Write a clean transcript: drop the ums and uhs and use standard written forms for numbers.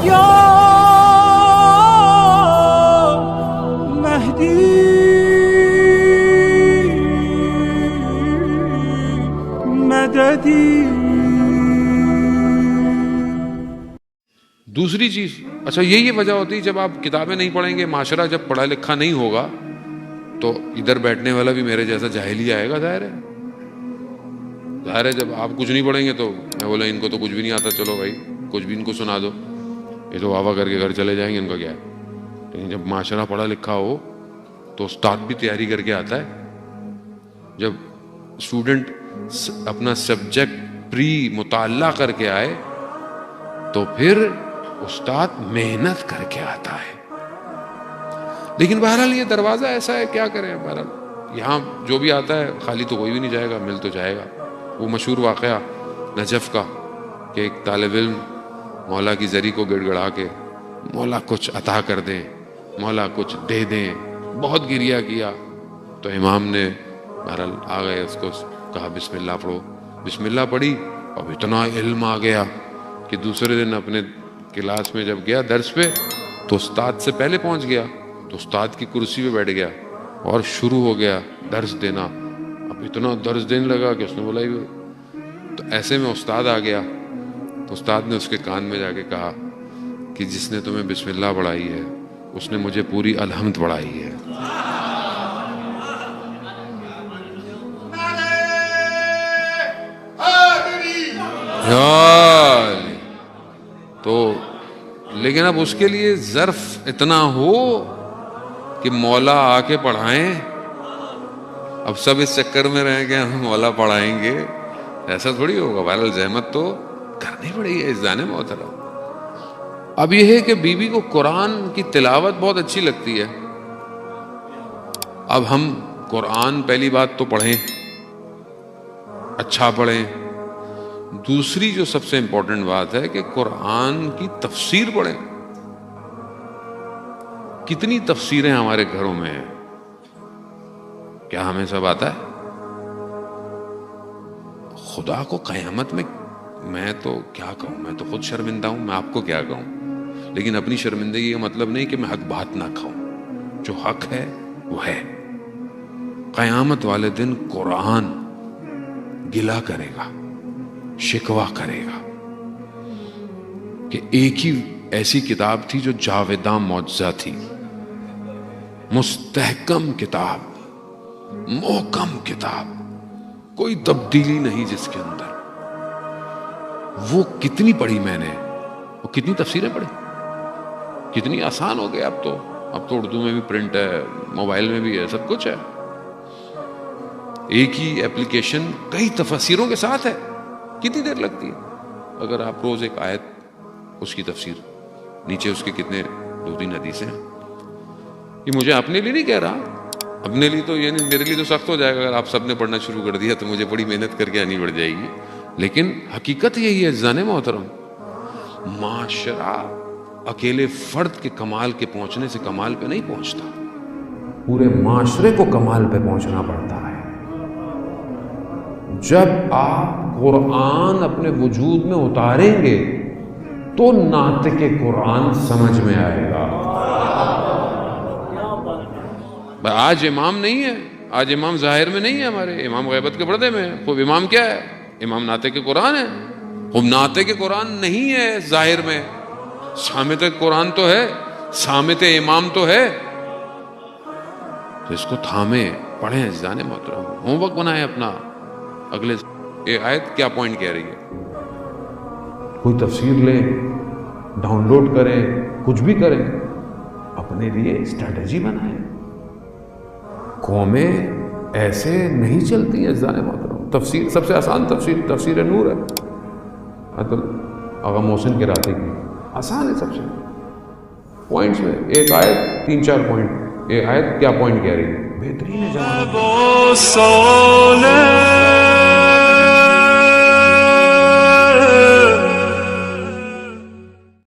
یا مہدی مددی. دوسری چیز، اچھا یہی وجہ ہوتی ہے جب آپ کتابیں نہیں پڑھیں گے، معاشرہ جب پڑھا لکھا نہیں ہوگا تو ادھر بیٹھنے والا بھی میرے جیسا جاہل ہی آئے گا. ظاہر ہے جب آپ کچھ نہیں پڑھیں گے تو میں بولا ان کو تو کچھ بھی نہیں آتا، چلو بھائی کچھ بھی ان کو سنا دو، یہ تو واہ واہ کر کے گھر چلے جائیں گے، ان کا کیا ہے. لیکن جب معاشرہ پڑھا لکھا ہو تو استاد بھی تیاری کر کے آتا ہے. جب اسٹوڈنٹ اپنا سبجیکٹ پری مطالعہ کر کے آئے تو پھر استاد محنت کر کے آتا ہے. لیکن بہرحال یہ دروازہ ایسا ہے، کیا کریں. بہرحال یہاں جو بھی آتا ہے خالی تو کوئی بھی نہیں جائے گا، مل تو جائے گا. وہ مشہور واقعہ نجف کا کہ ایک طالب علم مولا کی زری کو گڑ گڑا کے مولا کچھ عطا کر دیں، مولا کچھ دے دیں، بہت گریہ کیا تو امام نے بہرحال آ گئے، اس کو کہا بسم اللہ پڑھو. بسم اللہ پڑھی، اب اتنا علم آ گیا کہ دوسرے دن اپنے کلاس میں جب گیا درس پہ تو استاد سے پہلے پہنچ گیا، تو استاد کی کرسی پہ بیٹھ گیا اور شروع ہو گیا درس دینا. اب اتنا درس دینے لگا کہ اس نے بولا تو ایسے میں استاد آ گیا تو استاد نے اس کے کان میں جا کے کہا کہ جس نے تمہیں بسم اللہ پڑھائی ہے اس نے مجھے پوری الحمد پڑھائی ہے. تو لیکن اب اس کے لیے ظرف اتنا ہو کہ مولا آ کے پڑھائیں. اب سب اس چکر میں رہیں کہ ہم مولا پڑھائیں گے، ایسا تھوڑی ہوگا. بہرحال زحمت تو کرنی پڑے گی اس جانے محترم. اب یہ ہے کہ بیوی کو قرآن کی تلاوت بہت اچھی لگتی ہے. اب ہم قرآن پہلی بات تو پڑھیں، اچھا پڑھیں. دوسری جو سب سے امپورٹنٹ بات ہے کہ قرآن کی تفسیر پڑھیں. کتنی تفسیریں ہمارے گھروں میں ہیں، کیا ہمیں سب آتا ہے؟ خدا کو قیامت میں تو کیا کہوں، میں تو خود شرمندہ ہوں، میں آپ کو کیا کہوں. لیکن اپنی شرمندگی کا مطلب نہیں کہ میں حق بات نہ کھاؤں، جو حق ہے وہ ہے. قیامت والے دن قرآن گلہ کرے گا، شکوہ کرے گا کہ ایک ہی ایسی کتاب تھی جو جاویداں معجزہ تھی، مستحکم کتاب، محکم کتاب، کوئی تبدیلی نہیں جس کے اندر. وہ کتنی پڑھی میں نے، وہ کتنی تفسیریں پڑھی، کتنی آسان ہو گیا. اب تو اردو میں بھی پرنٹ ہے، موبائل میں بھی ہے، سب کچھ ہے. ایک ہی ایپلیکیشن کئی تفسیروں کے ساتھ ہے. کتنی دیر لگتی ہے اگر آپ روز ایک آیت اس کی تفسیر، نیچے اس کے کتنے 2-3 حدیثیں ہیں. یہ مجھے اپنے لیے نہیں کہہ رہا، اپنے لیے تو یعنی میرے لیے تو سخت ہو جائے گا اگر آپ سب نے پڑھنا شروع کر دیا تو مجھے بڑی محنت کر کے آنی پڑ جائے گی. لیکن حقیقت یہی ہے عزیزان محترم، معاشرہ اکیلے فرد کے کمال کے پہنچنے سے کمال پہ نہیں پہنچتا، پورے معاشرے کو کمال پہ پہنچنا پڑتا ہے. جب آپ قرآن اپنے وجود میں اتاریں گے تو ناطق قرآن سمجھ میں آئے گا. آج امام نہیں ہے، آج امام ظاہر میں نہیں ہے، ہمارے امام غیبت کے پردے میں ہے. خوب امام کیا ہے؟ امام ناطق قرآن ہے. خوب ناطق قرآن نہیں ہے ظاہر میں، صامت قرآن تو ہے، صامت امام تو ہے. تو اس کو تھامے پڑھیں عزیزان محترم، ہوم ورک بنائیں اپنا. اگلے یہ آیت کیا پوائنٹ کہہ رہی ہے، کوئی تفسیر لیں، ڈاؤن لوڈ کریں، کچھ بھی کریں، اپنے لیے اسٹریٹجی بنائیں. قومیں ایسے نہیں چلتی ہیں عزیزان محترم. تفسیر سب سے آسان تفسیر نور ہے، آغا محسن کراتے کی آسان ہے. سب سے پوائنٹس میں ایک آیت 3-4 پوائنٹ. یہ آیت کیا پوائنٹ کہہ رہی ہے؟ بہترین ہے.